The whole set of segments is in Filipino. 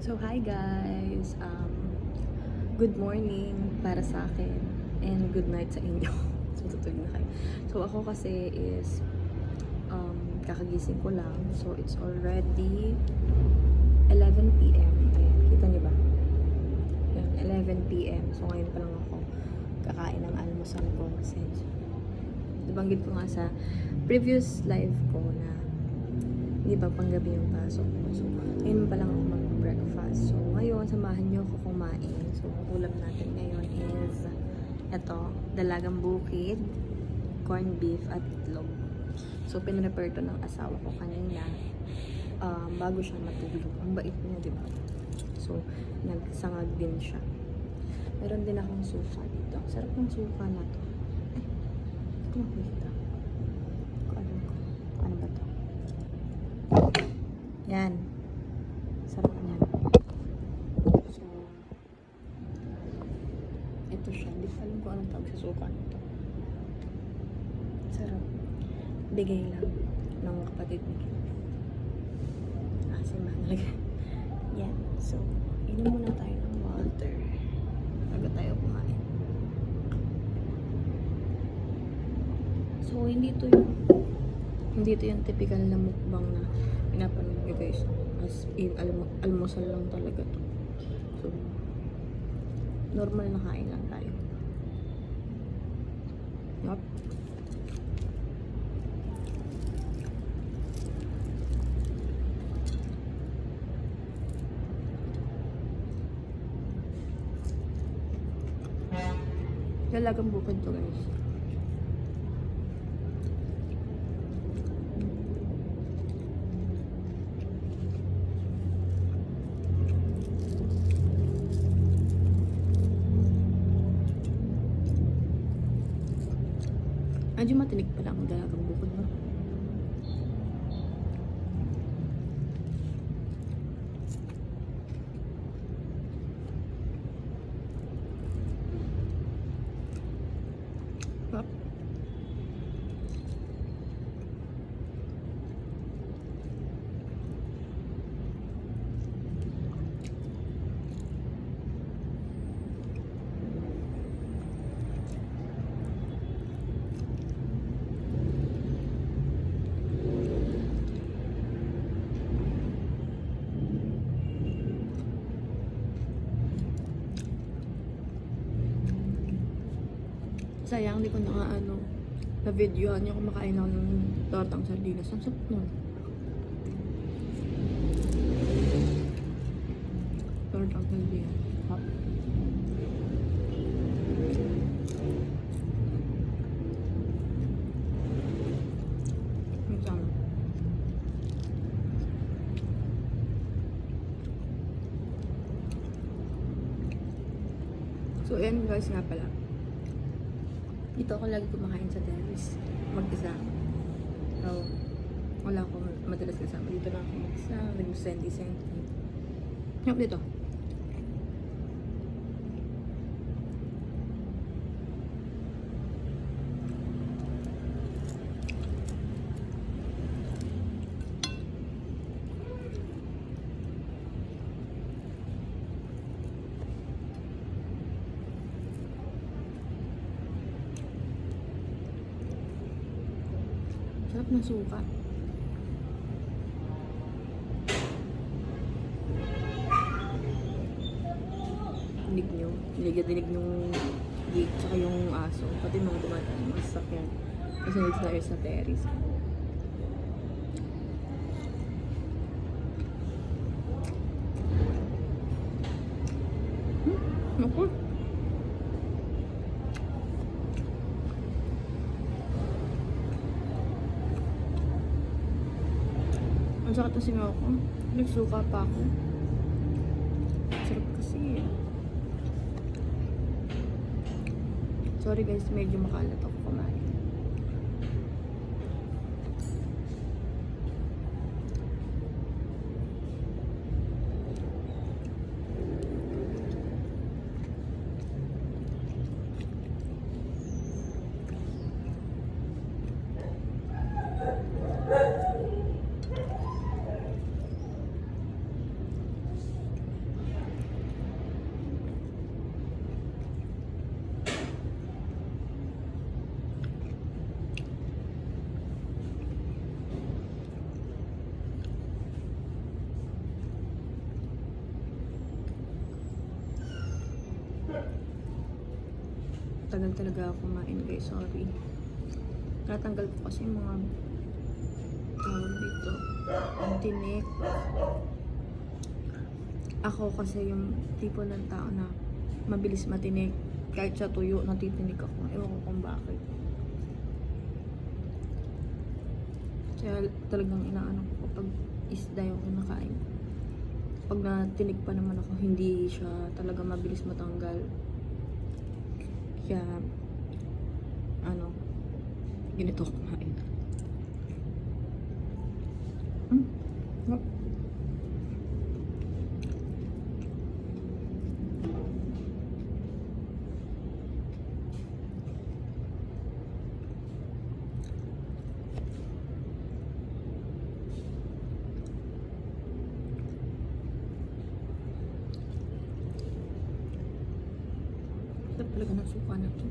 So, hi guys! Good morning para sa akin and good night sa inyo. So, tutulog na kayo. So, ako kasi is kakagising ko lang. So, it's already 11 p.m. Ayan, kita niyo ba? Ayan, 11 p.m. So, ngayon pa lang ako kakain ng almusal ko. Kasi, nabanggit ko nga sa previous live ko na hindi pa panggabi yung pasok ko. So, ngayon pa lang ako mag-breakfast. So, ngayon, samahan niyo ako kumain. So, ang ulam natin ngayon is eto, dalagang bukid, corned beef, at itlog. So, pinrepare to ng asawa ko kanina bago siya matulog. Ang bait niya, di ba? So, nagsangag din siya. Meron din akong suka dito. Ang sarap ng suka na to. Ay, ito makikita. Ano ba to? Yan. Sarap niyan. So, ito siya. Hindi ko alam kung anong tawag sa suka nito. Sarap. Bigay lang ng kapatid ni Kim. Si Manalaga. Yan. So, inom muna tayo ng water bago tayo kumain. So, hindi ito yung typical na mukbang na pinapanood nyo guys. As in, almusal lang talaga to. So, normal na kain lang tayo. Yup. Dalagang bukid to guys. Medyo matinik pala ang dalagang bukod, no? Hop. Sayang, di ko na na-videoan yung kumakain ako ng tortang sardinas. Ang sarap nun. Tortang sardinas. Hop. Masama. So, ayan guys nga pala. Dito ako lagi kumakain sa terrace. Mag-isa. So, wala akong madalas kasama. Dito lang ako mag-isa. Nag-senti-senti. Yup, dito. Sarap ng suka. Dinig nyo. Dinig yung gate tsaka yung aso. Pati mga dumadaan. Mga sasakyan. Kasi tayo sa terrace. Naku. Ang sakit na singaw ko. Nagsuka pa ako. Sarap kasi. Sorry guys, medyo makalat ako kumain. tagal talaga ako kumain guys, sorry. Natanggal ko kasi yung mga tawag dito, ang tinik. Ako kasi yung tipo ng tao na mabilis matinik. Kahit sa tuyo, natitinig ako. Ewan ko kung bakit. Kaya talagang inaano ko kapag isda yung kinakain. Pag natinig pa naman ako, hindi siya talaga mabilis matanggal. Kaya, ganito ako kumain. No. Sarap talaga ng suka na ito.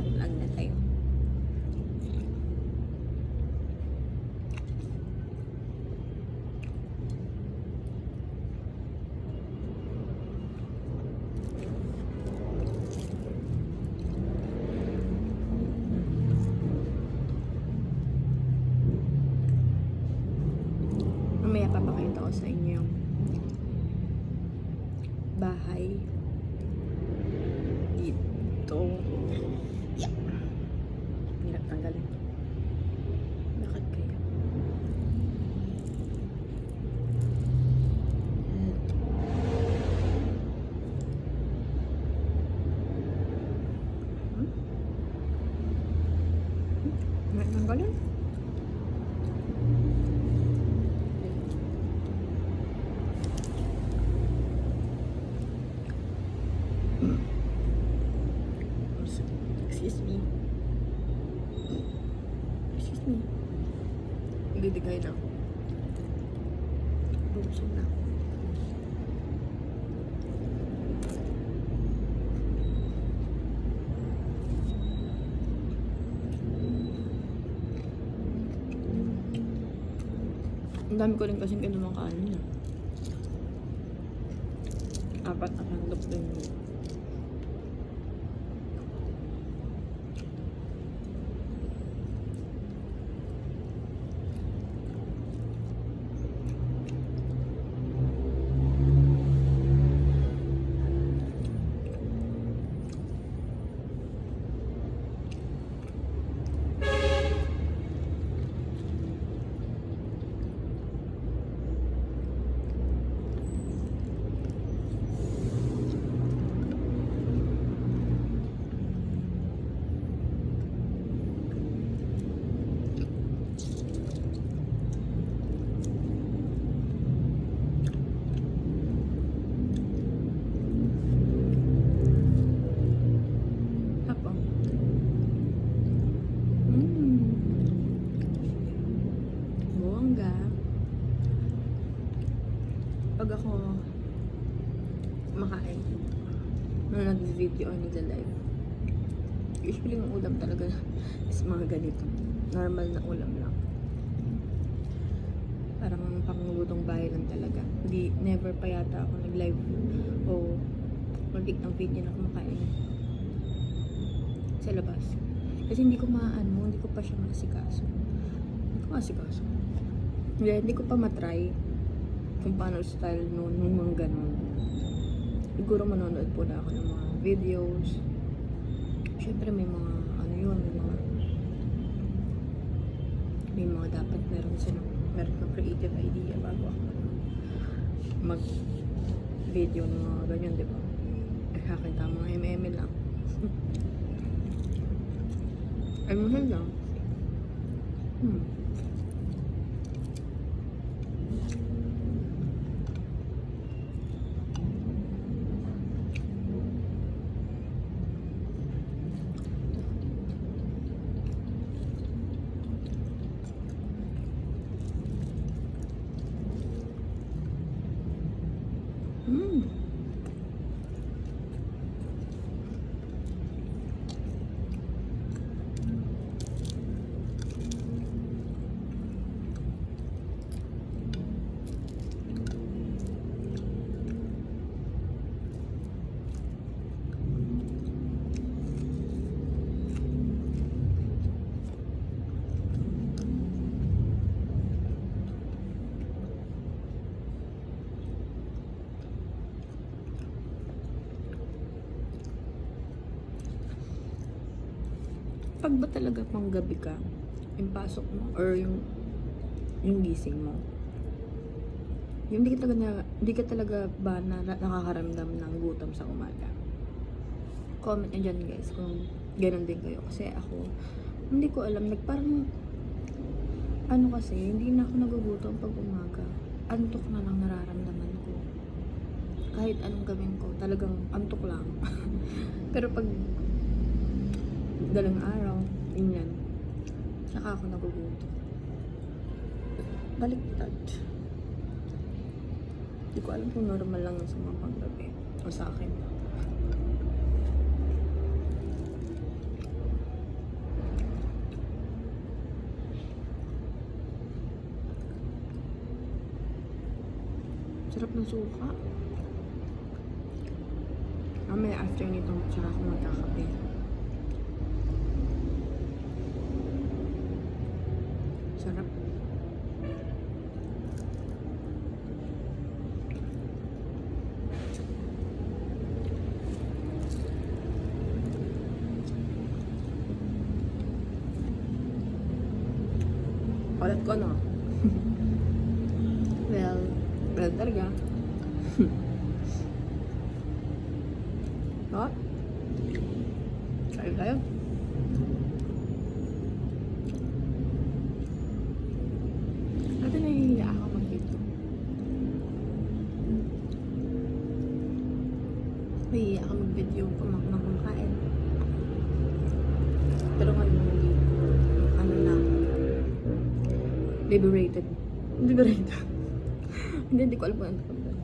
Salag na tayo. Mamaya papakita ko sa inyo yung bahay dito. Yeah. Hirap tanggalin. Bakit kaya? May tanggalin? Excuse me. Excuse me. Bidigay na ako. Bubusog na ako. Ang dami ko rin kasing kinumang kanin na. 4 na handok din yun. Buwangga. Pag ako makain, nung nag-video o nag-live, usually yung ulam talaga is mga ganito. Normal na ulam lang. Parang panglutong bahay lang talaga. Hindi, never pa yata ako nag-live o mag-take ng video na kumakain sa labas. Kasi hindi ko hindi ko pa siya masikaso. Hindi ko pa matry kung paano style nung mga ganun. Siguro manonood po na ako ng mga videos. Siyempre may mga may mga dapat meron ng creative idea bago ako mag video ng mga ganyan, di ba? Akin tama mga MM lang. Ay, mahal lang. kapag ba talaga pang gabi ka, yung pasok mo, or yung gising mo, yung hindi ka talaga ba nakakaramdam ng gutom sa umaga? Comment nyo dyan guys kung ganun din kayo. Kasi ako, hindi ko alam, parang, kasi, hindi na ako nagugutom pag umaga. Antok na lang nararamdaman ko. Kahit anong gawin ko, talagang antok lang. Pero pag dalang araw, yun yan, saka ako nagugutom. Baliktad. Hindi ko alam kung normal lang sa mga panggabi o sa akin. Sarap ng suka. Mamaya after nito, tsaka ako magkakape. Sarap. Ulit ko, no? Well talaga. No? Kain tayo. Dati nahihiya ako mag-video. Nahihiya ako mag-video nang kumakain. Pero ngayon hindi. Na liberated. Hindi ko alam kung ano.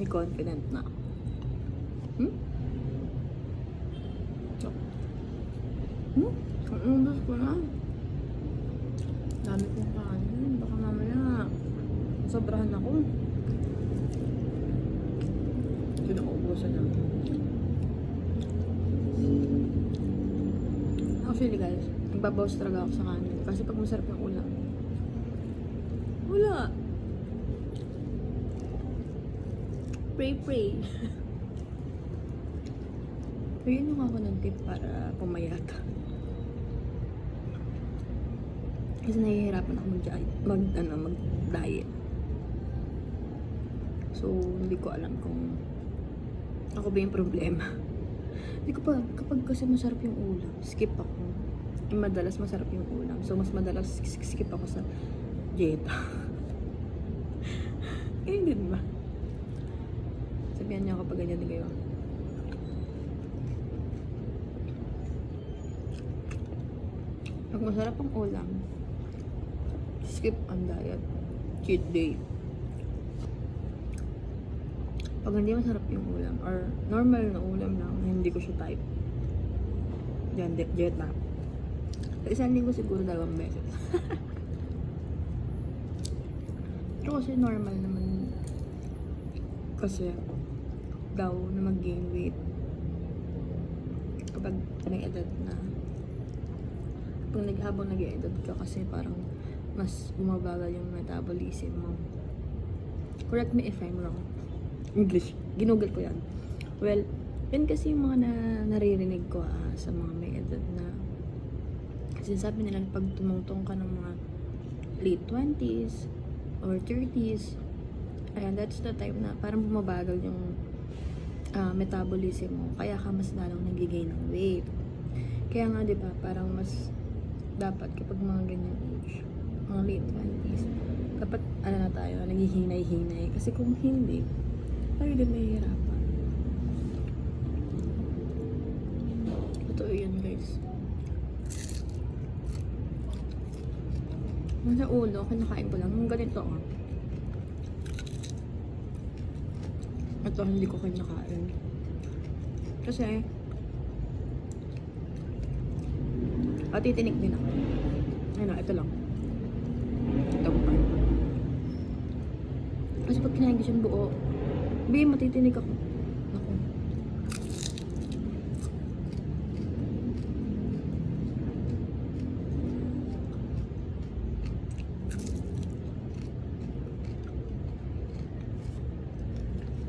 May confident na ako. Ang ubos ko na. Dami kong kanin. Baka mamaya sobrahan ako. Hindi na uubusan na. Actually guys, nagbabawas talaga ako sa kanin. Kasi pag masarap yung ulam, wala. Pray. Bigyan nyo ako ng tip para pumayat. Kasi nahihirapan ako mag-diet. So, hindi ko alam kung ako ba yung problema. Hindi ko pa, kapag kasi masarap yung ulam, skip ako. Madalas masarap yung ulam. So, mas madalas skip ako sa dieta. Ganyan din ba? Sabihan niyo kapag ganyan din kayo. Pag masarap ang ulam, skip ang diet. Cheat day. Pag hindi masarap yung ulam, or normal na ulam lang, hindi ko siya type. Diyan, diet na. Sa isang linggo siguro 2 beses. Pero kasi normal naman. Kasi daw na mag-gain weight kapag nag-edad na. Kung habang nag-edad ka kasi parang mas bumabagal yung metabolism mo. Correct me if I'm wrong. English. Ginugol ko yan. Well, yun kasi yung mga naririnig ko sa mga may edad na kasi sabi nila pag tumungtong ka ng mga late 20s or 30s, ayan, that's the time na parang bumabagal yung metabolism mo. Kaya ka mas lalong nagigain ng weight. Kaya nga, di ba, parang mas dapat kapag mga ganyan age, mga late 20s, dapat, na tayo, naghihinay-hinay. Kasi kung hindi, tayo din mahihirapan. Totoo yan, guys. Nasa ulo, kinakain ko lang. Yung ganito, ito, hindi ko kinakain. Kasi, titinik din ako. Ayun, ito lang. Ito ko pa. Kasi pag kinain ko siyang buo, matitinig ako. Ako.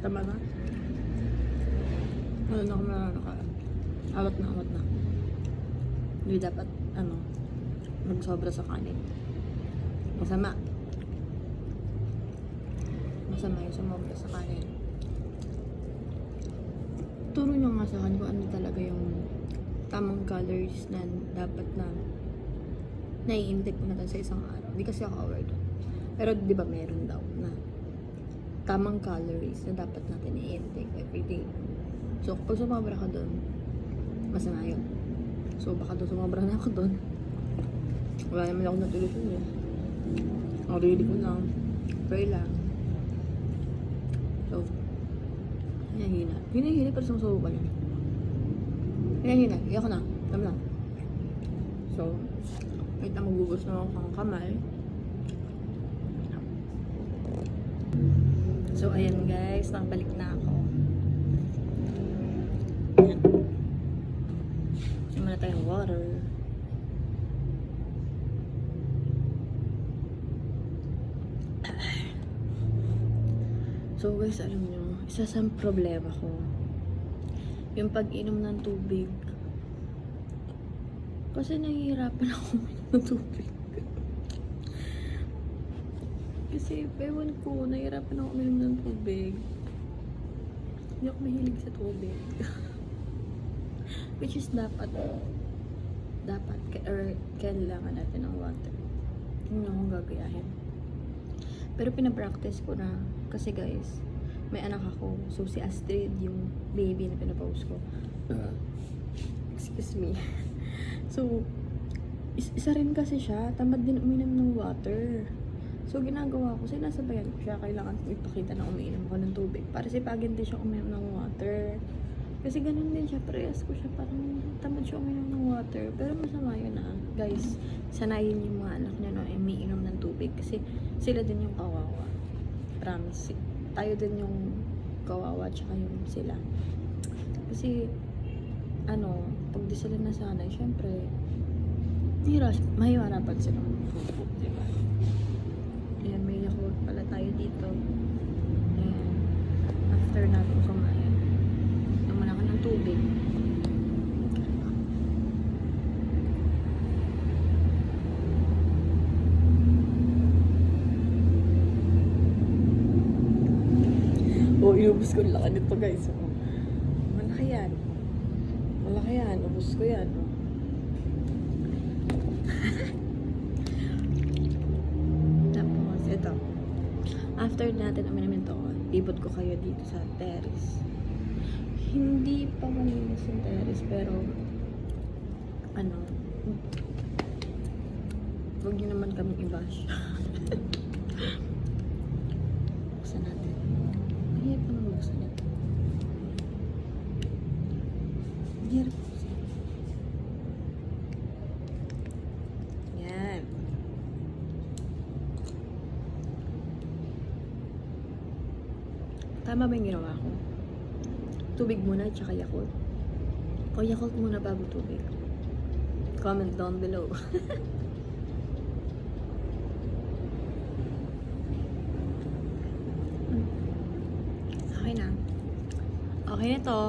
Tama na? Ano na ako awat na. Hindi dapat ano, magsobra sa kanin. Masama. Masama yung sumobra sa kanin. Turo nyo nga sa akin kung ano talaga yung tamang calories na dapat na nai-intake ko natin sa isang araw. Hindi kasi ako aware doon. Pero di ba meron daw na tamang calories na dapat natin i-intake everyday. So kapag sumobra ka doon, masama yun. So baka doon sumobra na ako doon. Wala naman ako natulusyon eh. Ang really ko lang. Pray lang. So, hinahina. Hinahina pero sumusubo pa yun. Hinahina. Iyak na. Tama na. So, wait na magugos na ako ng kamay. So, ayan guys. Nakabalik na ako. Ayan. Sima na tayong water. So guys, alam nyo, isa sa problema ko, yung pag-inom ng tubig. Kasi nahihirapan ako uminom ng tubig. Kasi, ewan ko, nahihirapan ako uminom ng tubig. Hindi ako mahilig sa tubig. Which is dapat, or kailangan natin ng water. Hindi akong gagayahin. Pero pinapractice ko na. Kasi guys, may anak ako. So si Astrid, yung baby na pinapost ko. Excuse me. So, isa rin kasi siya. Tamad din uminom ng water. So ginagawa ko, sinasabayan ko siya. Kailangan ko ipakita na umiinom ako ng tubig. Para sipagin din siya uminom ng water. Kasi ganun din siya. Parehas ko siya. Parang tamad siya uminom ng water. Pero masama yun na. Guys, sanayin yung mga anak niya na umiinom ng tubig. Kasi sila din yung kawawa. Promise. Tayo din yung kawawa tsaka yung sila. Kasi, pag di sila nasanay, syempre, mahihirapan sila mag-poop, diba? Ayan, may Yakult pala tayo dito. Ayan. After natin kumain, naman ako ng tubig. Inubos ko lang nito guys. Malaki yan. Malaki yan. Ubus ko yan. Tapos, ito. After natin uminom ito, ibot ko kayo dito sa terrace. Hindi pa malinis yung terrace, pero huwag nyo naman kami i-bash. Buksan natin. Hirap naman buksan ito. Hirap buksan. Yan. Tama ba yung ginawa ko? Tubig muna, tsaka Yakult. O Yakult muna bago tubig. Comment down below. Okay na. Okay na to.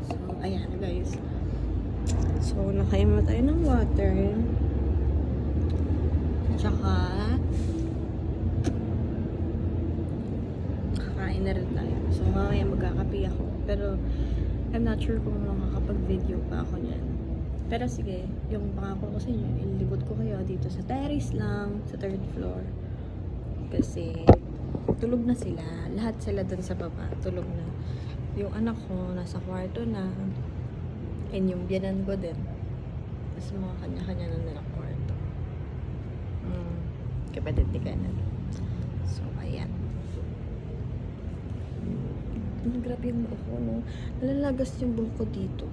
So, ayan guys. So, nakainom na tayo ng water. Tsaka, kakain na rin tayo. So, mamaya magkakapi ako. Pero, I'm not sure kung makakapag-video pa ako niyan. Pero sige, yung pangako ko sa inyo, ilibot ko kayo dito sa terrace lang, sa 3rd floor. Kasi, tulog na sila. Lahat sila dun sa baba. Tulog na. Yung anak ko, nasa kwarto na. And yung biyanan ko din. Tapos mga kanya-kanya na nila kwarto. Kapatid ni Kanan. So, ayan. Grabe yung buhok ko, no? Nalalagas yung buhok ko dito.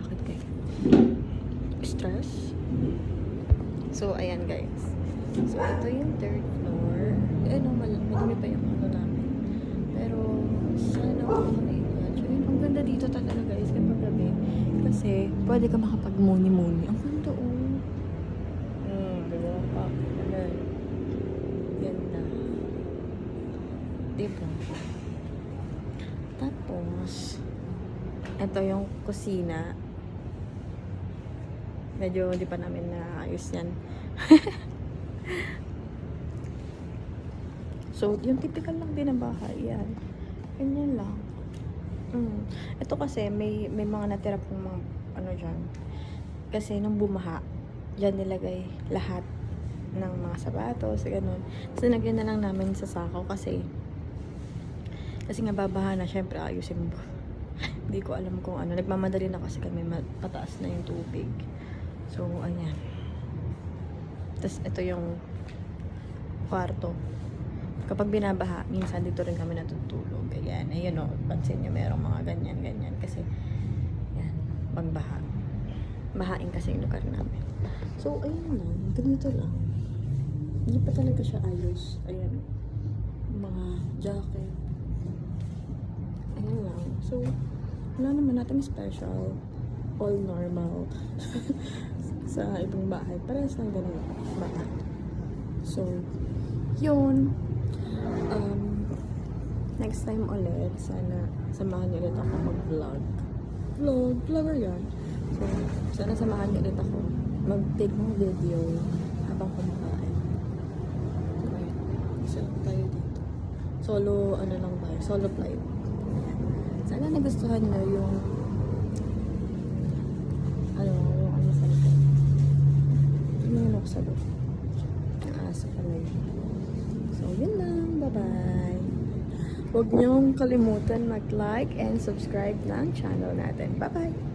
Bakit kayo? Stress? So, ayan guys. So, ito yung 3rd floor. Madumi pa yung namin. Pero, sana ako maka-imagine. Ang ganda dito talaga guys kapag gabi. Kasi, pwede ka makapag-muni-muni. Ang ganda, diba pa? Ayan. Ganda. Diba? Tapos, ito yung kusina. Medyo hindi pa namin naayos yan. So, yung typical lang din na bahay, yan. Ganyan lang. Ito kasi, may mga natira pong mga, ano dyan. Kasi nung bumaha, dyan nilagay lahat ng mga sapatos, ganun. So, nagyan na lang namin sa sako kasi nga babaha na, syempre ayusin mo. Hindi ko alam kung ano. Nagmamadali na kasi kami, pataas na yung tubig. So, ayan. Tapos, ito yung kwarto. Kapag binabaha, minsan dito rin kami natutulog. Ayan, ayun o, pansin nyo, merong mga ganyan. Kasi, yan, magbaha. Bahain kasi yung lugar namin. So, ayun lang. Ganito lang. Hindi pa talaga siya ayos. Ayan. Mga jacket. Ayun lang. So, wala naman natin special. All normal. Sa ibang bahay. Parehas lang ganun bahay. So, yun. Next time ulit, sana samahan niyo ulit ako mag-vlog. Vlogger yan. So, sana samahan niyo ulit ako mag-take ng video habang kumakain. So, ayun. Isa lang tayo dito. Solo, ano lang tayo, solo flight. Sana nagustuhan niyo yung ano sa likod. Tingnan ako sa loob. Ang aso pala yun. So, yun lang. Bye-bye. Huwag niyong kalimutan mag-like and subscribe ng channel natin. Bye-bye!